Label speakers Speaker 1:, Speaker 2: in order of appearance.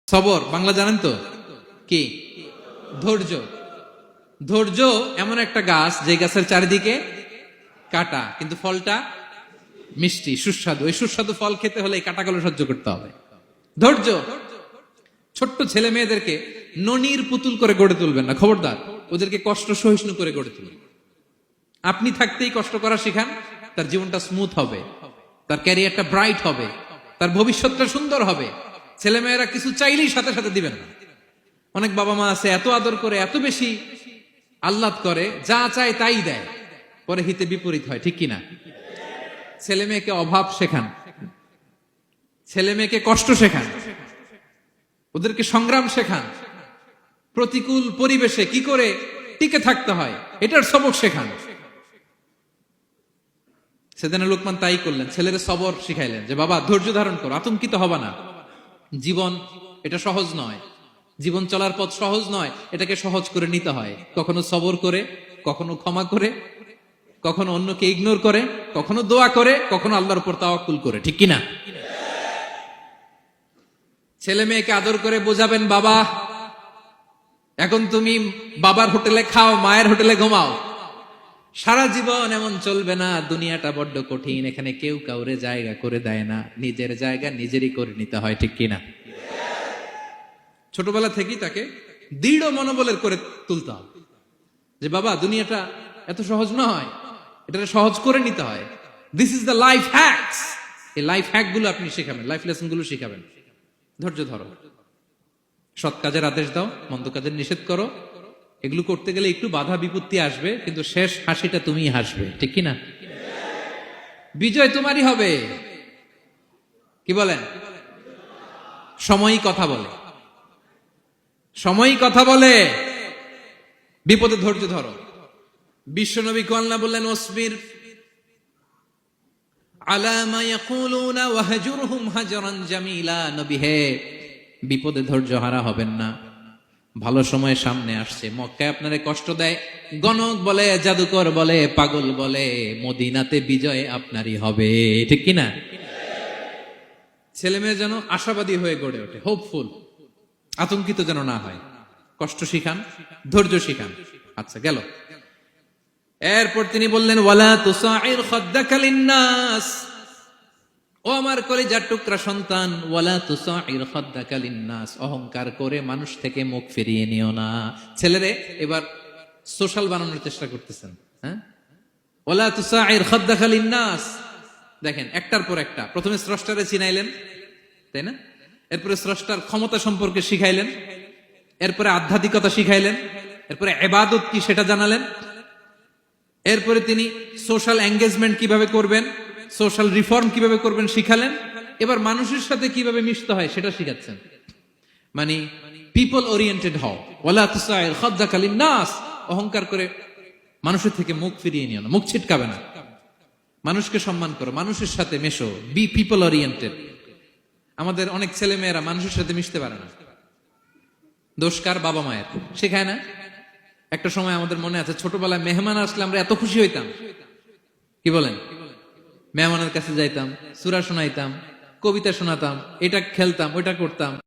Speaker 1: সবর বাংলা জানেন তো কি? ধৈর্য। ধৈর্য এমন একটা গাছ যে গাছের চারিদিকে কাটা, কিন্তু ফলটা মিষ্টি সুস্বাদু। ওই সুস্বাদু ফল খেতে হলে এই কাটাগুলো সহ্য করতে হবে। ধৈর্য। ছোট্ট ছেলে মেয়েদেরকে ননির পুতুল করে গড়ে তুলবেন না, খবরদার। ওদেরকে কষ্ট সহিষ্ণু করে গড়ে তুলবেন। আপনি থাকতেই কষ্ট করা শিখান, তার জীবনটা স্মুথ হবে, তার ক্যারিয়ারটা ব্রাইট হবে, তার ভবিষ্যৎটা সুন্দর হবে। ছেলে মেয়েরা কিছু চাইলেই সাথে সাথে দিবেন না। অনেক বাবা মা আছে এত আদর করে, এত বেশি আহ্লাদ করে, যা চায় তাই দেয়, পরে হিতে বিপরীত হয়, ঠিক কিনা? ছেলে মেয়েকে অভাব শেখান, ছেলে মেয়েকে কষ্ট শেখান, ওদেরকে সংগ্রাম শেখান, প্রতিকূল পরিবেশে কি করে টিকে থাকতে হয় এটার সবক শেখান। সেদিন লোকমান তাই করলেন, ছেলের সবর শিখাইলেন যে বাবা ধৈর্য ধারণ করো, আতঙ্কিত হবা না। জীবন এটা সহজ নয়, জীবন চলার পথ সহজ নয়, এটাকে সহজ করে নিতে হয়। কখনো সবর করে, কখনো ক্ষমা করে, কখনো অন্যকে ইগনোর করে, কখনো দোয়া করে, কখনো আল্লাহর উপর তাওয়াক্কুল করে, ঠিক কিনা? ছেলে মেয়েকে আদর করে বোঝাবেন, বাবা এখন তুমি বাবার হোটেলে খাও, মায়ের হোটেলে ঘুমাও। সারা জীবন এমন চলবে না, দুনিয়াটা বড্ড কঠিন, এখানে কেউ কাউরে জায়গা করে দেয় না, নিজের জায়গা নিজেরই করে নিতে হয়, ঠিক কিনা? ছোটবেলা থেকেই তাকে দৃঢ় মনোবলের করে তুলতে হবে যে বাবা দুনিয়াটা এত সহজ নয়, এটা সহজ করে নিতে হয়। This is the life hacks. এই লাইফ হ্যাক গুলো আপনি শেখাবেন, লাইফ লেসন গুলো শিখাবেন। ধৈর্য ধরো, সৎ কাজের আদেশ দাও, মন্দ কাজের নিষেধ করো। এগুলো করতে গেলে একটু বাধা বিপত্তি আসবে, কিন্তু শেষ হাসিটা তুমিই হাসবে, ঠিক কিনা? বিজয় তোমারই হবে। কি বলেন? সময়ই কথা বলে, সময়ই কথা বলে। বিপদে ধৈর্য ধরো। বিশ্বনবী আল্লাহ বললেন, ওয়াসবির আলা মা ইয়াকুলুনা ওয়াহজুরহুম হাজরান জামিলা। নবী হে, বিপদে ধৈর্য হারা হবেন না। ভালো সময় সামনে আসছে, মক্কায় আপনারে কষ্ট দেয়, গণক বলে, জাদুকর বলে, পাগল বলে, মদিনাতে বিজয় আপনারই হবে, ঠিক কিনা? ছেলে মেয়ে যেন আশাবাদী হয়ে গড়ে ওঠে, হোপফুল, আতঙ্কিত যেন না হয়। কষ্ট শিখান, ধৈর্য শিখান। আচ্ছা গেল। এরপর তিনি বললেন, ওয়ালা তুসাইর খাদ্দাকা লিন্নাস। ও আমার কলিজার টুকরা সন্তান, ওয়ালা তুসাইর খাদ্দাকা লিন্নাস, অহংকার করে মানুষ থেকে মুখ ফিরিয়ে নিও না। ছেলেরে এবার সোশ্যাল বানানোর চেষ্টা করতেছেন, হ্যাঁ? ওয়ালা তুসাইর খাদ্দাকা লিন্নাস। দেখেন একটার পর একটা, প্রথমে স্রষ্টারে চিনাইলেন, তাই না? এরপরে স্রষ্টার ক্ষমতা সম্পর্কে শিখাইলেন, এরপরে আধ্যাত্মিকতা শিখাইলেন, এরপরে ইবাদত কি সেটা জানালেন, এরপরে তিনি সোশ্যাল এঙ্গেজমেন্ট কিভাবে করবেন, সোশ্যাল রিফর্ম কিভাবে করবেন শিখালেন। এবার মানুষের সাথে কিভাবে মিশতে হয় সেটা শিখাচ্ছেন। মানে পিপল ওরিয়েন্টেড হও। ওয়ালা তুসাইর খাদ্দাকা লিন্নাস, অহংকার করে মানুষের থেকে মুখ ফিরিয়ে নিও না, মুখ ছিটকাবে না। মানুষকে সম্মান করো, মানুষের সাথে মেশো, বি পিপল ওরিয়েন্টেড। আমাদের অনেক ছেলে মেয়েরা মানুষের সাথে মিশতে পারে না। দোষ কার? বাবা মায়ের, শেখায় না। একটা সময় আমাদের মনে আছে, ছোটবেলায় মেহমান আসলে আমরা এত খুশি হইতাম, কি বলেন? মেহমানের কাছে যাইতাম, সূরা শোনাইতাম, কবিতা শোনাতাম, এটা খেলতাম, ওইটা করতাম।